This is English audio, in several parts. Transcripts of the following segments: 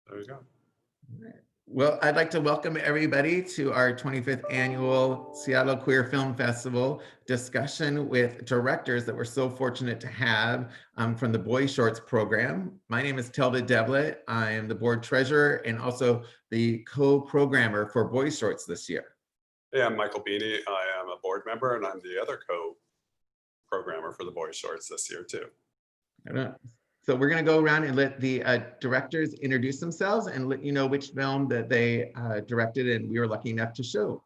There you go. Well, I'd like to welcome everybody to our 25th annual Seattle Queer Film Festival discussion with directors that we're so fortunate to have from the Boy Shorts program. My name is Delvet. I am the board treasurer and also the co-programmer for Boy Shorts this year. Yeah, I'm Michael Bini. I am a board member and I'm the other co-programmer for the Boy Shorts this year too. So we're going to go around and let the directors introduce themselves and let you know which film that they directed and we were lucky enough to show.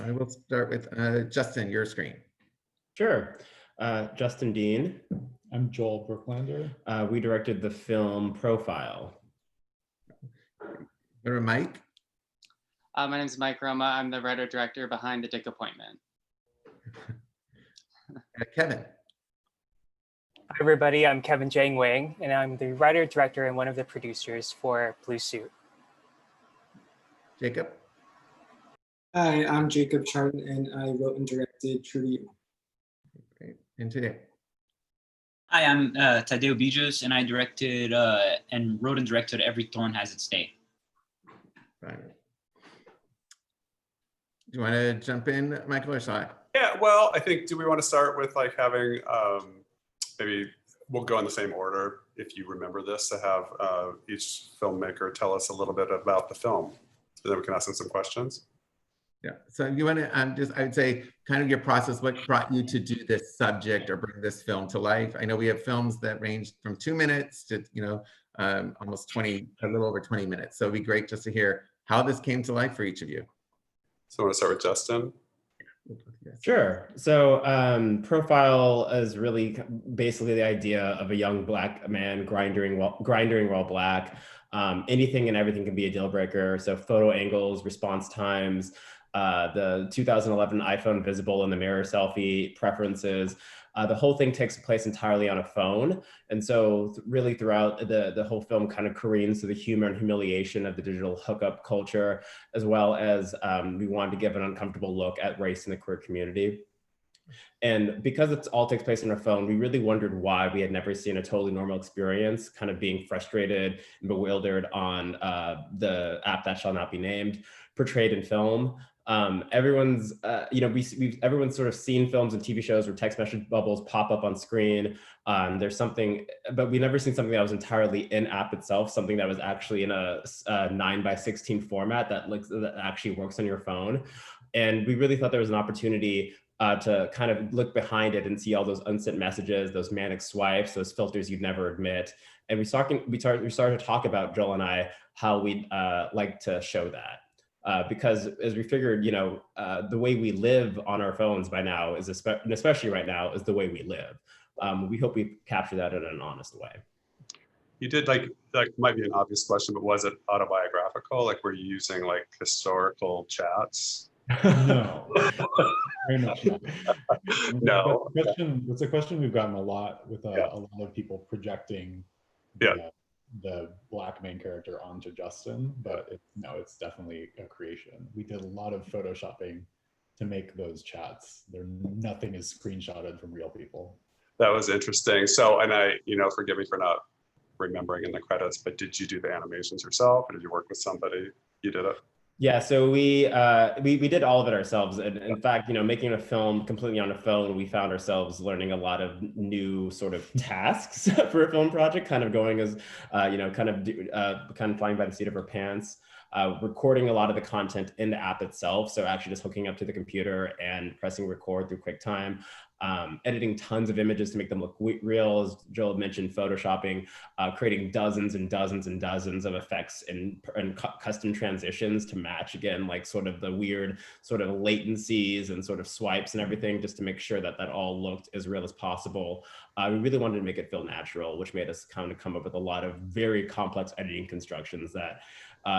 I will start with Justin, your screen. Sure. Justin Dean. I'm Joel Brooklander. We directed the film Profile. Mike. My name is Mike Roma. I'm the writer-director behind The Dick Appointment. Kevin. Hi everybody, I'm Kevin Jang Wang, and I'm the writer, director, and one of the producers for Blue Suit. Jacob. Hi, I'm Jacob Charton, and I wrote and directed True to You. Great. And today. Hi, I'm Tadeo Bijos, and I directed and wrote and directed Every Thorn Has Its Day. Right. Do you want to jump in, Michael, or shall I? Yeah, well, I think, do we want to start with like having, maybe we'll go in the same order, if you remember this, to have each filmmaker tell us a little bit about the film. So then we can ask them some questions. Yeah, so you want to I would say kind of your process, what brought you to do this subject or bring this film to life? I know we have films that range from 2 minutes to, almost 20, a little over 20 minutes. So it'd be great just to hear how this came to life for each of you. So I want to start with Justin. Sure. So Profile is really basically the idea of a young Black man grinding while Black. Anything and everything can be a deal breaker. So photo angles, response times, the 2011 iPhone visible in the mirror selfie preferences. The whole thing takes place entirely on a phone. And so really throughout the whole film kind of careens to the humor and humiliation of the digital hookup culture, as well as we wanted to give an uncomfortable look at race in the queer community. And because it all takes place on our phone, we really wondered why we had never seen a totally normal experience, kind of being frustrated and bewildered on the app that shall not be named, portrayed in film. Everyone's sort of seen films and TV shows where text message bubbles pop up on screen. There's something, but we've never seen something that was entirely in app itself, something that was actually in a 9:16 format that actually works on your phone. And we really thought there was an opportunity to kind of look behind it and see all those unsent messages, those manic swipes, those filters you'd never admit. And we started to talk about, Joel and I, how we'd like to show that. Because as we figured, the way we live on our phones by now is, especially right now, is the way we live. We hope we capture that in an honest way. You did like might be an obvious question, but was it autobiographical? Like, were you using like historical chats? No, very much not. No. It's a question we've gotten a lot with a lot of people projecting the Black main character onto Justin, but it's definitely a creation. We did a lot of photoshopping to make those chats. Nothing is screenshotted from real people. That was interesting. So, and I, forgive me for not remembering in the credits, but did you do the animations yourself, or did you work with somebody? You did it? Yeah, so we did all of it ourselves. And in fact, making a film completely on a phone, we found ourselves learning a lot of new sort of tasks for a film project, kind of going as, kind of flying by the seat of our pants. Recording a lot of the content in the app itself. So actually just hooking up to the computer and pressing record through QuickTime. Editing tons of images to make them look real, as Joel mentioned, photoshopping, creating dozens and dozens and dozens of effects and custom transitions to match, again, like sort of the weird sort of latencies and sort of swipes and everything, just to make sure that that all looked as real as possible. We really wanted to make it feel natural, which made us kind of come up with a lot of very complex editing constructions that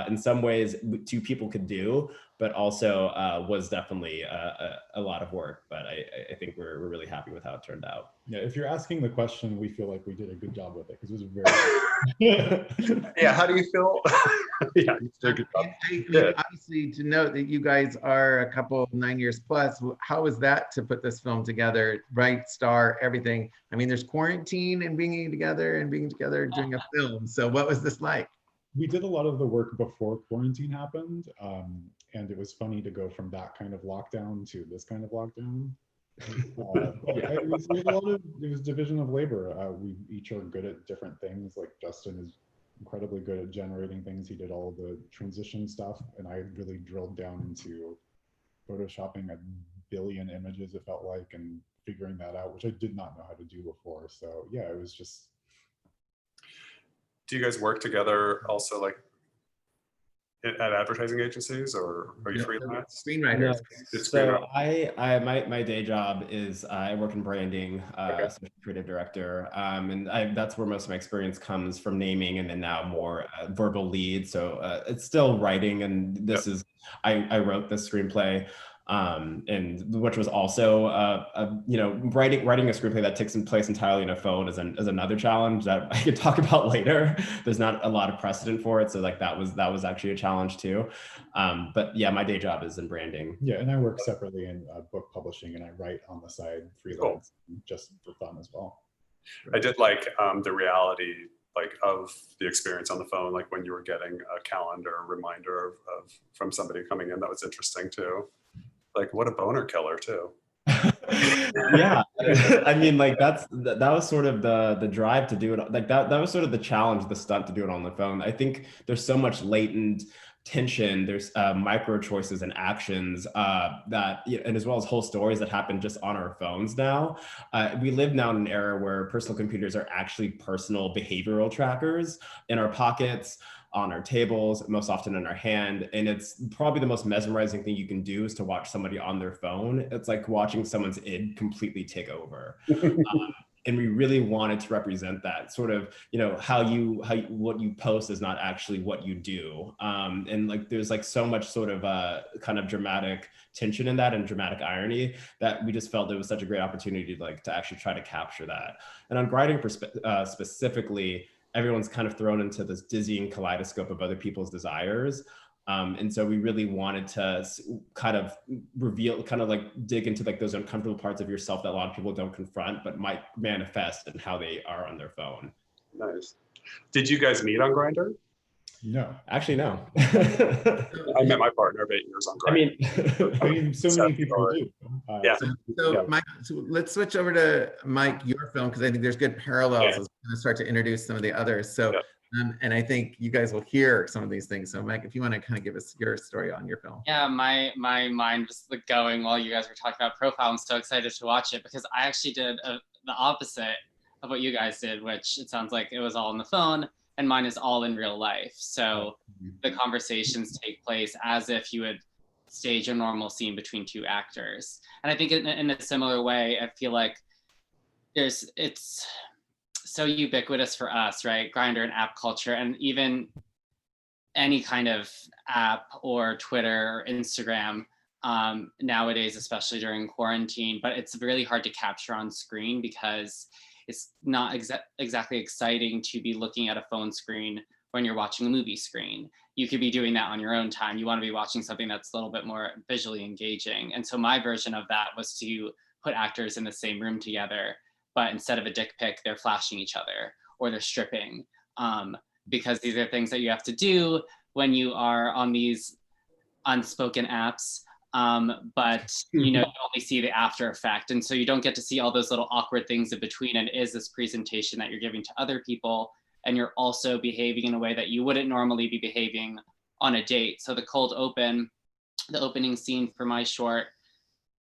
in some ways 2 people could do, but also was definitely a lot of work. But I think we're really happy with how it turned out. Yeah, if you're asking the question, we feel like we did a good job with it because it was very. Yeah, how do you feel? Yeah, you did a good job. I mean, obviously, to note that you guys are a couple 9 years plus, how was that to put this film together? Right, star, everything. I mean, there's quarantine and being together doing a film. So what was this like? We did a lot of the work before quarantine happened, and it was funny to go from that kind of lockdown to this kind of lockdown. Yeah, it was division of labor. We each are good at different things. Like Justin is incredibly good at generating things. He did all the transition stuff, and I really drilled down into photoshopping a billion images, it felt like, and figuring that out, which I did not know how to do before. So yeah, it was just. Do you guys work together also, like at advertising agencies, or are you freelance? Screenwriters. So my day job is I work in branding, as a creative director, and that's where most of my experience comes from, naming, and then now more verbal lead. So it's still writing, and this is I wrote this screenplay. And which was also, writing a screenplay that takes place entirely on a phone is another challenge that I could talk about later. There's not a lot of precedent for it, so like that was actually a challenge too. But yeah, my day job is in branding. Yeah, and I work separately in book publishing, and I write on the side freelance just for fun as well. I did like the reality of the experience on the phone, like when you were getting a calendar reminder of from somebody coming in. That was interesting too. Like, what a boner killer too. Yeah, I mean, like that was sort of the drive to do it. Like that was sort of the challenge, the stunt to do it on the phone. I think there's so much latent tension. There's micro choices and actions and as well as whole stories that happen just on our phones now. We live now in an era where personal computers are actually personal behavioral trackers in our pockets, on our tables, most often in our hand. And it's probably the most mesmerizing thing you can do is to watch somebody on their phone. It's like watching someone's id completely take over. And we really wanted to represent that sort of, what you post is not actually what you do. And like, there's like so much sort of kind of dramatic tension in that and dramatic irony that we just felt it was such a great opportunity to actually try to capture that. And on grinding specifically, everyone's kind of thrown into this dizzying kaleidoscope of other people's desires. And so we really wanted to kind of reveal, dig into like those uncomfortable parts of yourself that a lot of people don't confront, but might manifest in how they are on their phone. Nice. Did you guys meet on Grindr? No. Actually, no. I met my partner of 8 years on Grindr. I mean, so many people do. Yeah. So, Mike, let's switch over to Mike, your film, because I think there's good parallels as we're going to start to introduce some of the others. So, and I think you guys will hear some of these things. So, Mike, if you want to kind of give us your story on your film. Yeah, my mind was going while you guys were talking about Profile. I'm so excited to watch it because I actually did the opposite of what you guys did, which it sounds like it was all on the phone. And mine is all in real life. So the conversations take place as if you would stage a normal scene between two actors. And I think in a similar way, I feel like it's so ubiquitous for us, right? Grindr and app culture, and even any kind of app or Twitter or Instagram nowadays, especially during quarantine, but it's really hard to capture on screen because it's not exactly exciting to be looking at a phone screen when you're watching a movie screen. You could be doing that on your own time. You want to be watching something that's a little bit more visually engaging. And so my version of that was to put actors in the same room together, but instead of a dick pic, they're flashing each other or they're stripping, because these are things that you have to do when you are on these unspoken apps. But you only see the after effect, and so you don't get to see all those little awkward things in between. And is this presentation that you're giving to other people, and you're also behaving in a way that you wouldn't normally be behaving on a date. So the cold open, the opening scene for my short,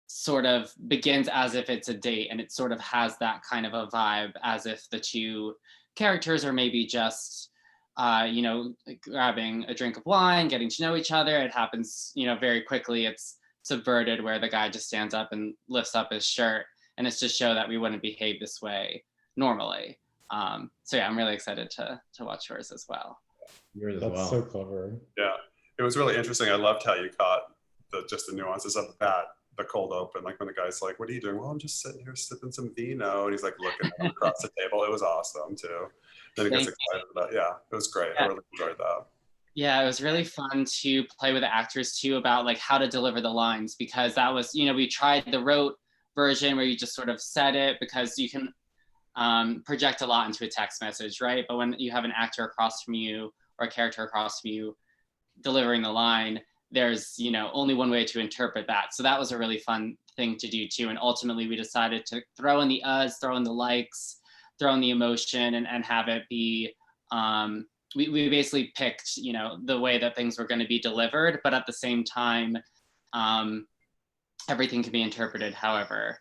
sort of begins as if it's a date, and it sort of has that kind of a vibe as if the two characters are maybe just grabbing a drink of wine, getting to know each other. It happens, very quickly. It's subverted where the guy just stands up and lifts up his shirt, and it's to show that we wouldn't behave this way normally. So yeah, I'm really excited to watch yours as well. Yours as That's well. so clever. Yeah, it was really interesting. I loved how you caught just the nuances of that, the cold open, like when the guy's like, what are you doing? Well, I'm just sitting here sipping some vino. And he's like looking at him across the table. It was awesome too. Then he gets excited about, yeah, it was great. I really enjoyed that. Yeah, it was really fun to play with the actors too about like how to deliver the lines, because that was, you know, we tried the rote version where you just sort of said it, because you can project a lot into a text message, right? But when you have an actor across from you or a character across from you delivering the line, there's, you know, only one way to interpret that. So that was a really fun thing to do too. And ultimately we decided to throw in the uhs, throw in the likes, throw in the emotion, and have it be, we basically picked, you know, the way that things were going to be delivered, but at the same time, everything can be interpreted however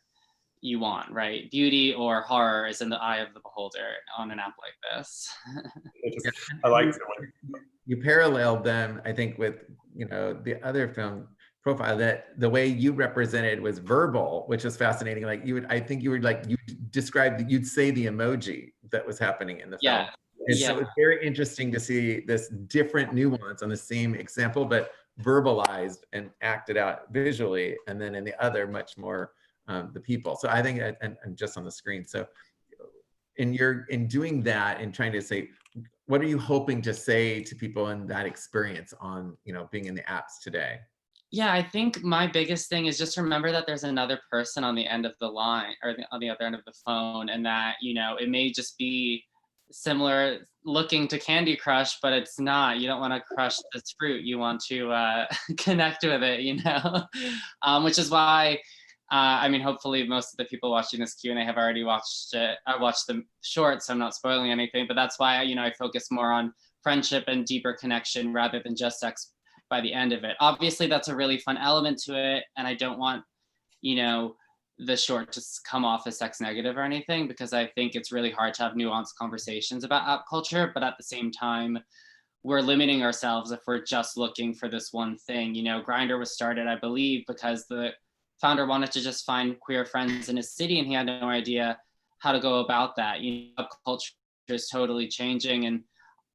you want, right? Beauty or horror is in the eye of the beholder on an app like this. I like you paralleled them, I think, with, you know, the other film profile, that the way you represented was verbal, which is fascinating. Like you would, I think you would like, you described, you'd say the emoji that was happening in the film. And so it's very interesting to see this different nuance on the same example, but verbalized and acted out visually. And then in the other, much more the people. So I think, and just on the screen. So in doing that and trying to say, what are you hoping to say to people in that experience on, you know, being in the apps today? Yeah, I think my biggest thing is just remember that there's another person on the end of the line, or on the other end of the phone, and that, you know, it may just be similar looking to Candy Crush, but it's not. You don't want to crush this fruit. You want to connect with it, you know, which is why, I mean, hopefully most of the people watching this Q&A have already watched it. I watched the short, so I'm not spoiling anything, but that's why, you know, I focus more on friendship and deeper connection rather than just sex by the end of it. Obviously, that's a really fun element to it, and I don't want, you know, the short to come off as sex negative or anything, because I think it's really hard to have nuanced conversations about app culture, but at the same time, we're limiting ourselves if we're just looking for this one thing. You know, Grindr was started, I believe, because the founder wanted to just find queer friends in his city, and he had no idea how to go about that. You know, culture is totally changing, and,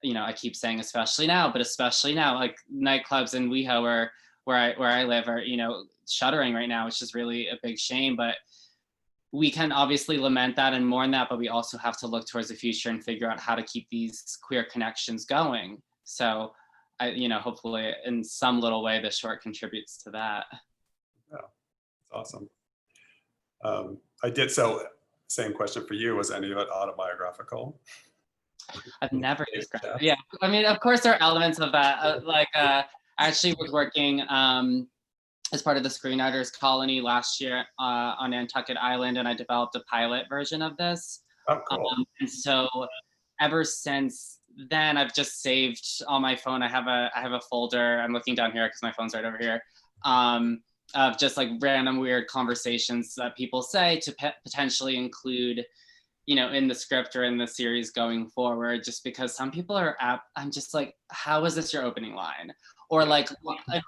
you know, I keep saying especially now, but especially now, like nightclubs in WeHo, where I live, are, you know, shuttering right now, which is really a big shame. But we can obviously lament that and mourn that, but we also have to look towards the future and figure out how to keep these queer connections going. So, you know, hopefully in some little way, the short contributes to that. Yeah, that's awesome. I did, so same question for you. Was any of it autobiographical? I've never described it. Yeah, I mean, of course there are elements of that. I actually was working as part of the screenwriters colony last year on Nantucket Island, and I developed a pilot version of this. Oh, cool. And so ever since then, I've just saved on my phone. I have a folder. I'm looking down here because my phone's right over here. Of just like random weird conversations that people say to potentially include, you know, in the script or in the series going forward, just because some people are I'm just like, how is this your opening line? Or like,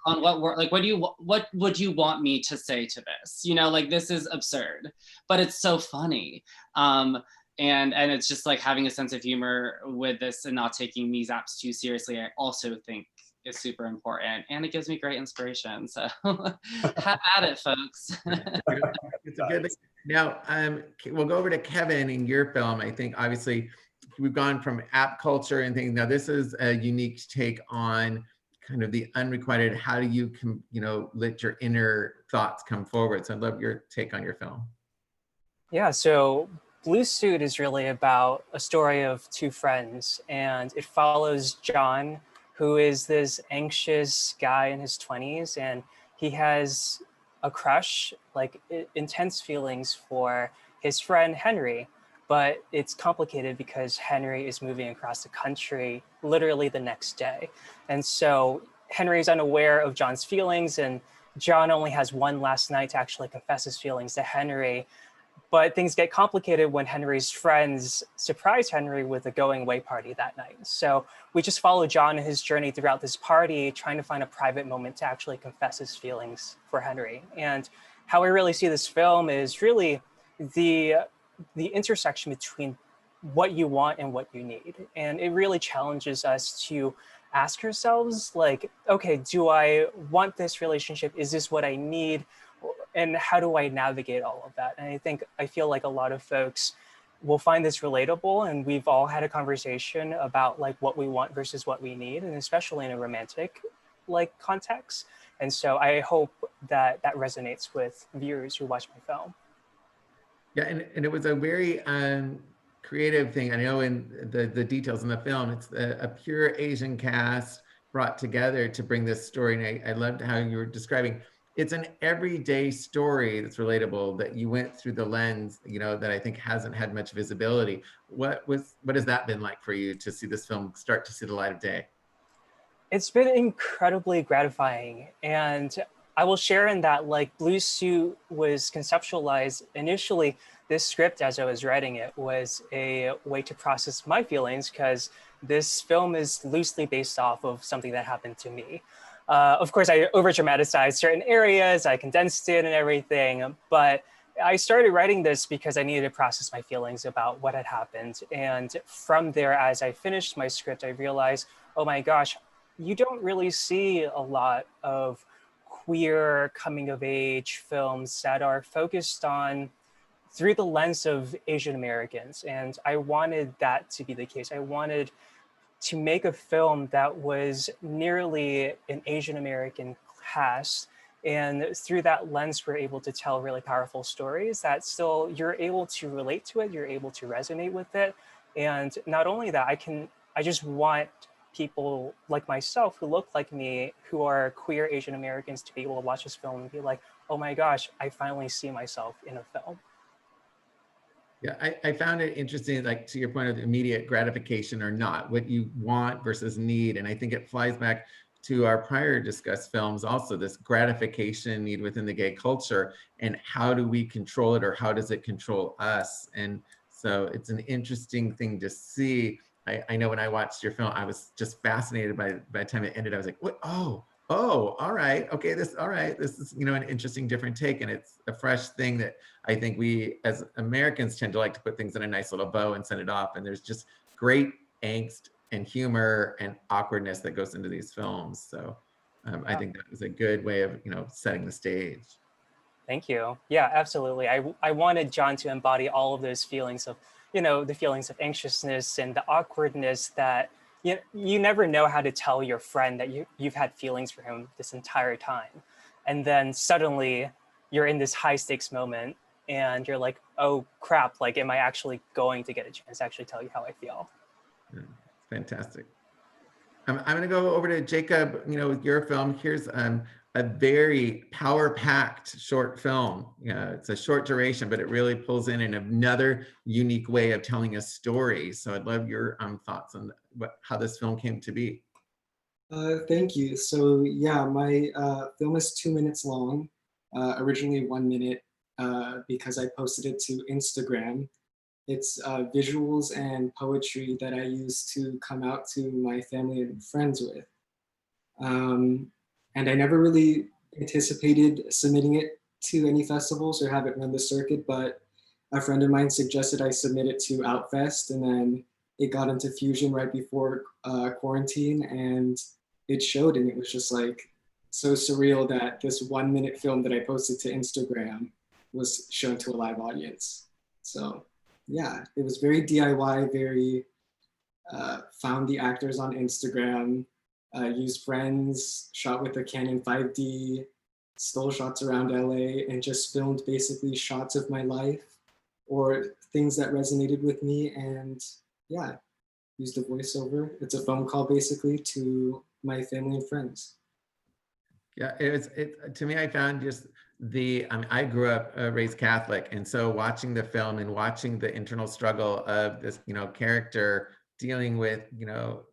on what word, like, what would you want me to say to this? You know, like, this is absurd, but it's so funny. And it's just like having a sense of humor with this and not taking these apps too seriously, I also think is super important, and it gives me great inspiration. So have at it, folks. It's a good thing. Now, we'll go over to Kevin in your film. I think obviously we've gone from app culture and things. Now this is a unique take on kind of the unrequited. How do you, you know, let your inner thoughts come forward? So I'd love your take on your film. Yeah, so Blue Suit is really about a story of two friends, and it follows John, who is this anxious guy in his 20s, and he has a crush, like intense feelings for his friend Henry, but it's complicated because Henry is moving across the country literally the next day. And so Henry's unaware of John's feelings, and John only has one last night to actually confess his feelings to Henry. But things get complicated when Henry's friends surprise Henry with a going away party that night. So we just follow John and his journey throughout this party, trying to find a private moment to actually confess his feelings for Henry. And how we really see this film is really the intersection between what you want and what you need. And it really challenges us to ask ourselves, like, okay, do I want this relationship? Is this what I need? And how do I navigate all of that? And I feel like a lot of folks will find this relatable, and we've all had a conversation about like what we want versus what we need, and especially in a romantic like context. And so I hope that that resonates with viewers who watch my film. Yeah, and it was a very creative thing. I know in the details in the film, it's a pure Asian cast brought together to bring this story. And I loved how you were describing, it's an everyday story that's relatable, that you went through the lens, you know, that I think hasn't had much visibility. What has that been like for you to see this film start to see the light of day? It's been incredibly gratifying. And I will share in that, like, Blue Suit was conceptualized initially. This script, as I was writing it, was a way to process my feelings, because this film is loosely based off of something that happened to me. Of course, I over dramatized certain areas, I condensed it and everything, but I started writing this because I needed to process my feelings about what had happened. And from there, as I finished my script, I realized, oh my gosh, you don't really see a lot of queer coming of age films that are focused on through the lens of Asian Americans. And I wanted that to be the case. I wanted to make a film that was nearly an Asian American cast. And through that lens, we're able to tell really powerful stories that still you're able to relate to it, you're able to resonate with it. And not only that, I just want people like myself who look like me, who are queer Asian Americans, to be able to watch this film and be like, oh my gosh, I finally see myself in a film. Yeah, I found it interesting, like to your point of immediate gratification or not, what you want versus need. And I think it flies back to our prior discussed films, also this gratification need within the gay culture, and how do we control it, or how does it control us? And so it's an interesting thing to see. I know when I watched your film, I was just fascinated by the time it ended. I was like, what? Oh, all right. Okay, all right. This is, you know, an interesting, different take. And it's a fresh thing that I think we as Americans tend to like to put things in a nice little bow and send it off. And there's just great angst and humor and awkwardness that goes into these films. So I think that was a good way of, you know, setting the stage. Thank you. Yeah, absolutely. I wanted John to embody all of those feelings of, you know, the feelings of anxiousness and the awkwardness that you never know how to tell your friend that you've had feelings for him this entire time. And then suddenly you're in this high stakes moment and you're like, oh crap, like, am I actually going to get a chance to actually tell you how I feel? Yeah, fantastic. I'm going to go over to Jacob, you know, with your film. Here's a very power-packed short film. Yeah, it's a short duration, but it really pulls in another unique way of telling a story. So I'd love your thoughts on how this film came to be. Thank you. So yeah, my film is 2 minutes long, originally 1 minute, because I posted it to Instagram. It's visuals and poetry that I use to come out to my family and friends with. And I never really anticipated submitting it to any festivals or have it run the circuit, but a friend of mine suggested I submit it to Outfest, and then it got into Fusion right before quarantine, and it showed, and it was just like so surreal that this 1 minute film that I posted to Instagram was shown to a live audience. So yeah, it was very DIY, very found the actors on Instagram, used friends, shot with a Canon 5D, stole shots around LA, and just filmed basically shots of my life or things that resonated with me. And yeah, used a voiceover. It's a phone call basically to my family and friends. Yeah, to me, I found just I grew up raised Catholic, and so watching the film and watching the internal struggle of this, you know, character dealing with, you know,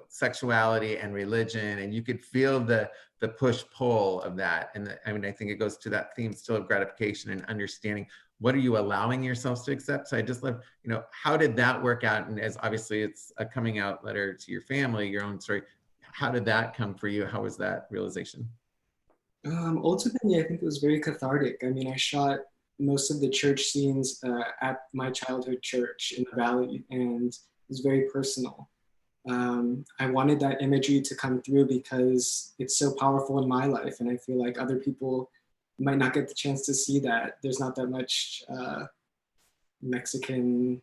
sexuality and religion, and you could feel the push pull of that. And I mean, I think it goes to that theme still of gratification and understanding what are you allowing yourselves to accept. So I just love, you know, how did that work out? And as obviously it's a coming out letter to your family, your own story. How did that come for you? How was that realization? Ultimately, I think it was very cathartic. I mean, I shot most of the church scenes at my childhood church in the Valley, and it was very personal. I wanted that imagery to come through because it's so powerful in my life, and I feel like other people might not get the chance to see that. There's not that much Mexican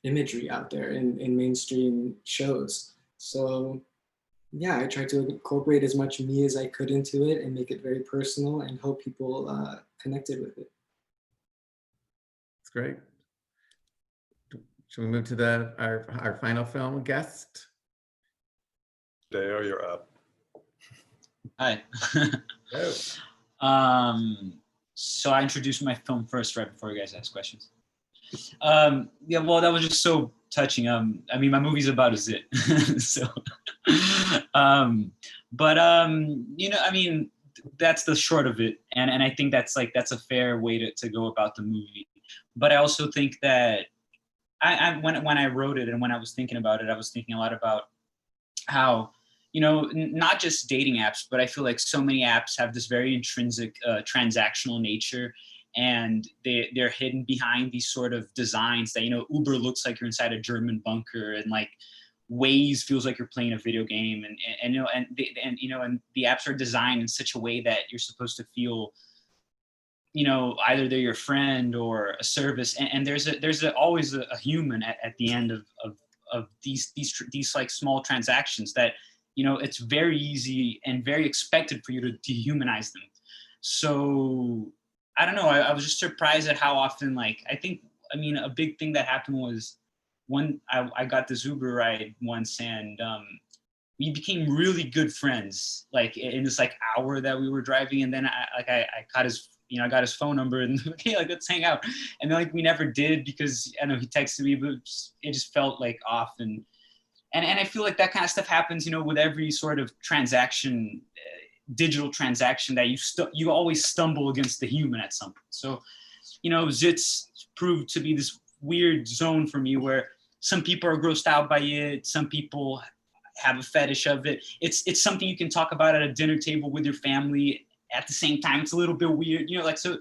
imagery out there in mainstream shows. So yeah, I tried to incorporate as much me as I could into it and make it very personal and hope people connected with it. That's great. Should we move to our final film guest? Deo, you're up. Hi. Oh. So I introduced my film first, right before you guys ask questions. Yeah, well, that was just so touching. I mean, my movie's about a zit. So, you know, I mean, that's the short of it. And I think that's a fair way to go about the movie. But I also think that when I wrote it and when I was thinking about it, I was thinking a lot about how, you know, not just dating apps, but I feel like so many apps have this very intrinsic transactional nature, and they're hidden behind these sort of designs that, you know, Uber looks like you're inside a German bunker, and like Waze feels like you're playing a video game, and you know, and the apps are designed in such a way that you're supposed to feel, you know, either they're your friend or a service, and there's always a human at the end of these like small transactions that, you know, it's very easy and very expected for you to dehumanize them. So I don't know, I was just surprised at how often, like, I mean, a big thing that happened was when I got this Uber ride once, and we became really good friends, like in this like hour that we were driving, and then I caught his, you know, I got his phone number, and okay, like, let's hang out. And then like we never did, because I know he texted me, but it just felt like off. And I feel like that kind of stuff happens, you know, with every sort of transaction, digital transaction, that you always stumble against the human at some point. So, you know, Zits proved to be this weird zone for me where some people are grossed out by it, some people have a fetish of it. It's something you can talk about at a dinner table with your family. At the same time, it's a little bit weird, you know, like, so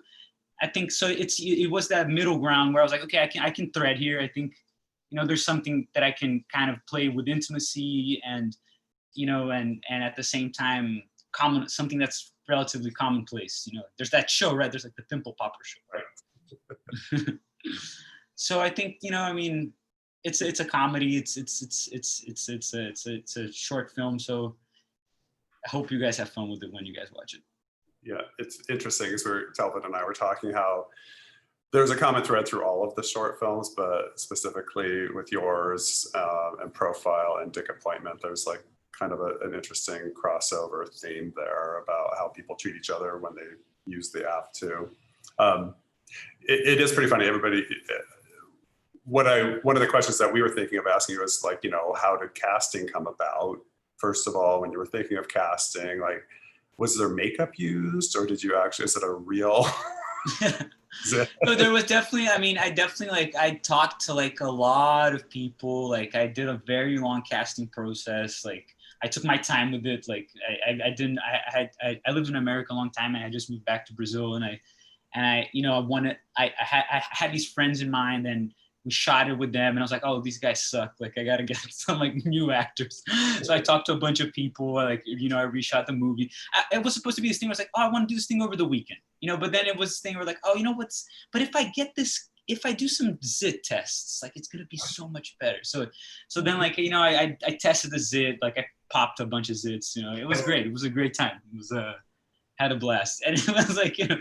I think so it was that middle ground where I was like, okay, I can thread here. I think, you know, there's something that I can kind of play with intimacy, and, you know, and at the same time, something that's relatively commonplace. You know, there's that show, right? There's like the Pimple Popper show, right? So I think, you know, I mean, it's a comedy. It's a short film. So I hope you guys have fun with it when you guys watch it. Yeah, it's interesting, as Telved and I were talking, how there's a common thread through all of the short films, but specifically with yours and Profile and Dick Appointment, there's like kind of an interesting crossover theme there about how people treat each other when they use the app too. It is pretty funny. Everybody, one of the questions that we were thinking of asking you was like, you know, how did casting come about? First of all, when you were thinking of casting, like, was there makeup used, or did you actually, is it a real? No, there was definitely, I mean, I talked to like a lot of people. Like, I did a very long casting process. Like, I took my time with it. Like, I lived in America a long time, and I just moved back to Brazil, and I you know, I had these friends in mind, and we shot it with them, and I was like, oh, these guys suck. Like, I gotta get some like new actors. So I talked to a bunch of people, like, you know, I reshot the movie. It was supposed to be this thing where I was like, oh, I want to do this thing over the weekend, you know, but then it was this thing where like, oh, you know but if I do some zit tests, like, it's gonna be so much better. So then, like, you know, I tested the zit, like I popped a bunch of zits, you know, it was great. It was a great time. It was had a blast. And it was like, you know,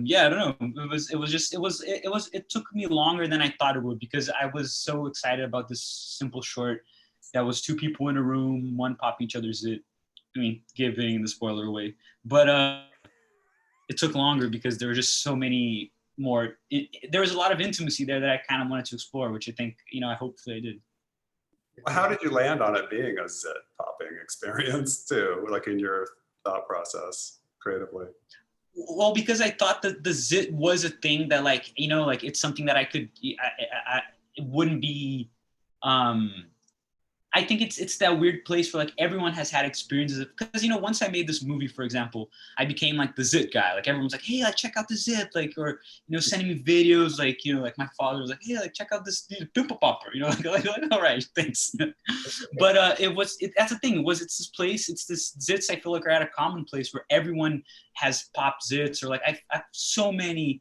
yeah, I don't know. It took me longer than I thought it would, because I was so excited about this simple short that was two people in a room, one popping each other's zit. I mean, giving the spoiler away, but it took longer because there were just so many more. There was a lot of intimacy there that I kind of wanted to explore, which I think, you know, hopefully I did. How did you land on it being a zit popping experience too, like in your thought process creatively? Well, because I thought that the zit was a thing that, like, you know, like, it's something that I could, it wouldn't be, I think it's that weird place where like everyone has had experiences because, you know, once I made this movie, for example, I became like the zit guy. Like everyone's like, hey, like check out the zit, like, or, you know, sending me videos, like, you know, like my father was like, hey, like check out this pimple popper, you know, like all right, thanks. But that's the thing, it's this place, it's this zits I feel like are at a common place where everyone has popped zits, or like I've so many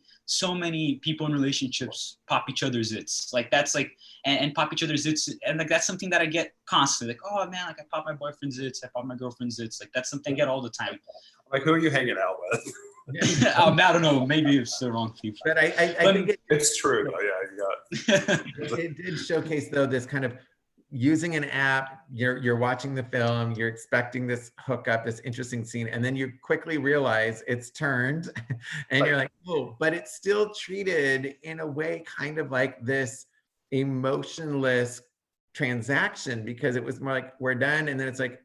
people in relationships pop each other's zits. Like that's like, and pop each other's zits, and like that's something that I get constantly. Like, oh man, like I pop my boyfriend's zits, I pop my girlfriend's zits. Like that's something I get all the time. Like, who are you hanging out with? I don't know, maybe it's the wrong people. But I think It's true. Though. Yeah, you got. it did showcase though this kind of using an app. You're watching the film, you're expecting this hookup, this interesting scene, and then you quickly realize it's turned, and you're like, oh, but it's still treated in a way kind of like this emotionless transaction, because it was more like we're done, and then it's like,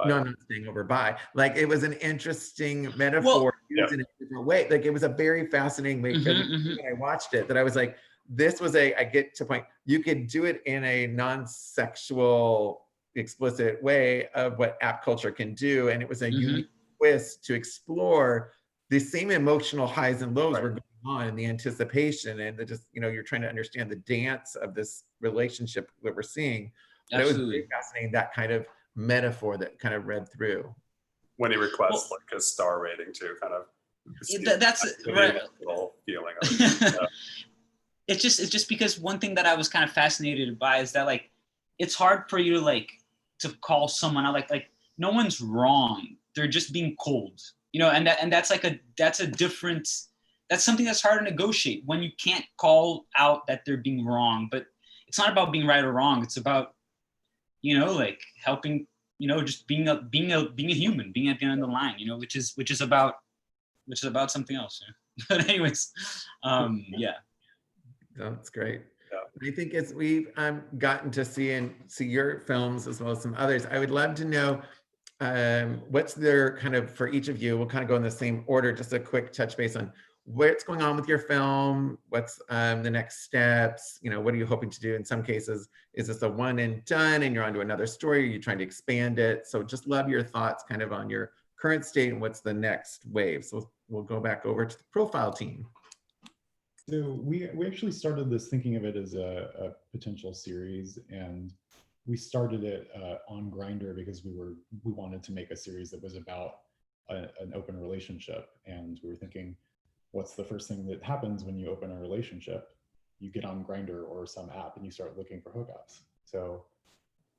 no, I'm not staying over, bye. Like it was an interesting metaphor used in a different way. Like it was a very fascinating way. When I watched it, that I was like, this was I get to a point, you could do it in a non-sexual, explicit way of what app culture can do. And it was a unique twist to explore the same emotional highs and lows were going on in the anticipation, and the just, you know, you're trying to understand the dance of this relationship that we're seeing. But it was very fascinating, that kind of metaphor that kind of read through. When he requests like a star rating too, kind of. That's right. Feeling of it. It's just because one thing that I was kind of fascinated by is that like it's hard for you to call someone out, like no one's wrong, they're just being cold, you know, and that's something that's hard to negotiate when you can't call out that they're being wrong. But it's not about being right or wrong, it's about, you know, like helping, you know, just being a human, being at the end of the line, you know, which is about something else. Yeah. But anyways, yeah. That's great. Yeah. I think as we've gotten to see your films as well as some others, I would love to know what's their kind of, for each of you, we'll kind of go in the same order, just a quick touch base on what's going on with your film, what's the next steps, you know, what are you hoping to do? In some cases, is this a one and done and you're onto another story, are you trying to expand it? So just love your thoughts kind of on your current state and what's the next wave. So we'll go back over to the profile team. So we actually started this thinking of it as a potential series, and we started it on Grindr because we wanted to make a series that was about an open relationship, and we were thinking, what's the first thing that happens when you open a relationship? You get on Grindr or some app and you start looking for hookups. So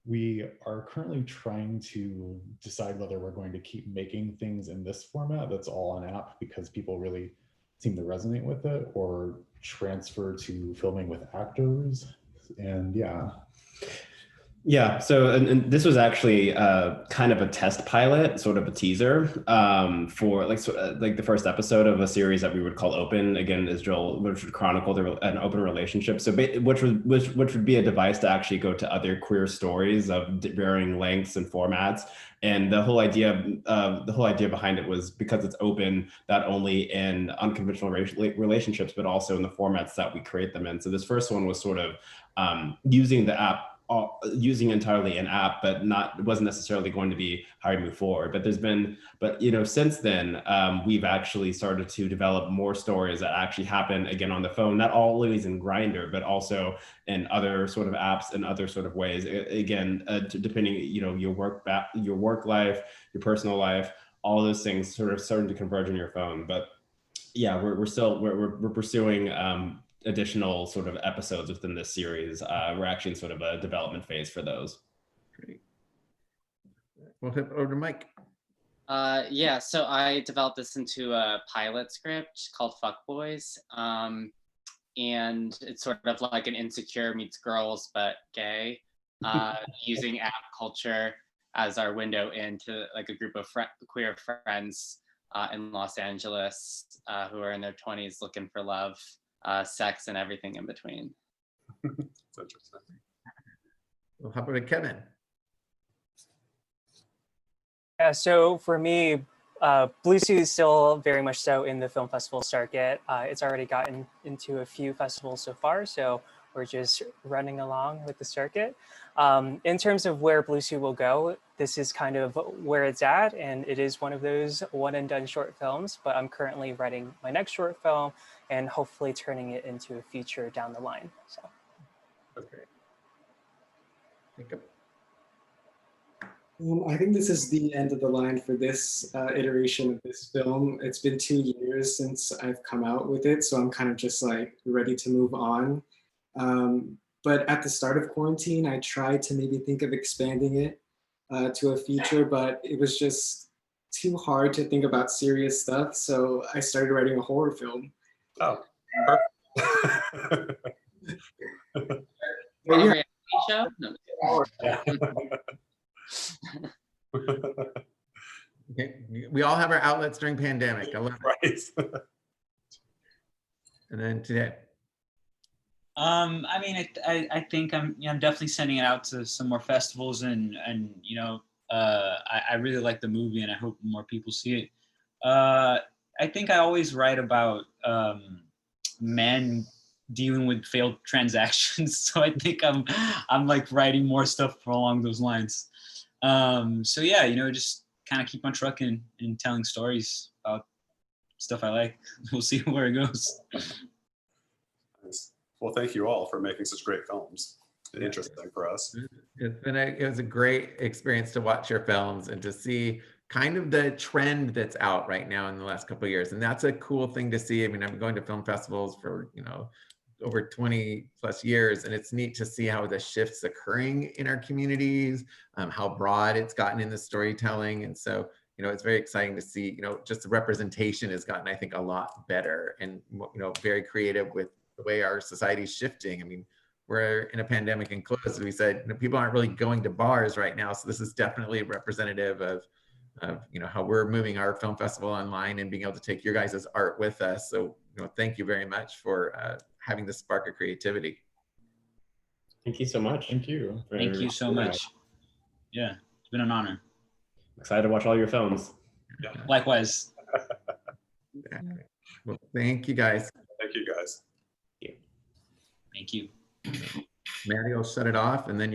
we are currently trying to decide whether we're going to keep making things in this format that's all on app because people really seem to resonate with it, or transfer to filming with actors. And yeah, so and this was actually kind of a test pilot, sort of a teaser for like the first episode of a series that we would call Open. Again, which would chronicle an open relationship. So which would be a device to actually go to other queer stories of varying lengths and formats. And the whole idea behind it was because it's open, not only in unconventional relationships, but also in the formats that we create them in. So this first one was sort of using the app. Using entirely an app, but it wasn't necessarily going to be how we move forward. But you know, since then, we've actually started to develop more stories that actually happen again on the phone, not always in Grindr, but also in other sort of apps and other sort of ways. Again, depending, you know, your work life, your personal life, all those things sort of starting to converge on your phone. But yeah, we're pursuing additional sort of episodes within this series. We're actually in sort of a development phase for those. Great. We'll hit over to Mike. Yeah, so I developed this into a pilot script called Fuckboys. And it's sort of like an Insecure meets Girls, but gay, using app culture as our window into like a group of queer friends in Los Angeles who are in their 20s looking for love, sex, and everything in between. That's interesting. Well, how about Kevin? Yeah, so for me, Blue Suit is still very much so in the film festival circuit. It's already gotten into a few festivals so far, so we're just running along with the circuit. In terms of where Blue Suit will go, this is kind of where it's at, and it is one of those one and done short films, but I'm currently writing my next short film and hopefully turning it into a feature down the line. So. Okay. I think this is the end of the line for this iteration of this film. It's been 2 years since I've come out with it, so I'm kind of just like ready to move on. But at the start of quarantine, I tried to maybe think of expanding it to a feature, but it was just too hard to think about serious stuff. So I started writing a horror film. Oh, Horror reality show? No. Okay. We all have our outlets during pandemic. I love it. Right. And then today. I mean, I think I'm definitely sending it out to some more festivals, and I really like the movie, and I hope more people see it. I think I always write about men dealing with failed transactions, so I think I'm like writing more stuff along those lines. So yeah, just kind of keep on trucking and telling stories about stuff I like. We'll see where it goes. Nice. Well, thank you all for making such great films. Interesting for us. It was a great experience to watch your films and to see kind of the trend that's out right now in the last couple of years. And that's a cool thing to see. I mean, I've been going to film festivals for, over 20 plus years, and it's neat to see how the shift's occurring in our communities, how broad it's gotten in the storytelling. And so, it's very exciting to see, just the representation has gotten, I think, a lot better and, very creative with the way our society's shifting. I mean, we're in a pandemic and closed, as we said, people aren't really going to bars right now. So this is definitely representative of how we're moving our film festival online and being able to take your guys' art with us. So, thank you very much for having this spark of creativity. Thank you so much. Thank you. Thank you so much. Yeah, it's been an honor. Excited to watch all your films. Yeah. Likewise. Well, thank you guys. Thank you guys. Thank you. Maddie will shut it off, and then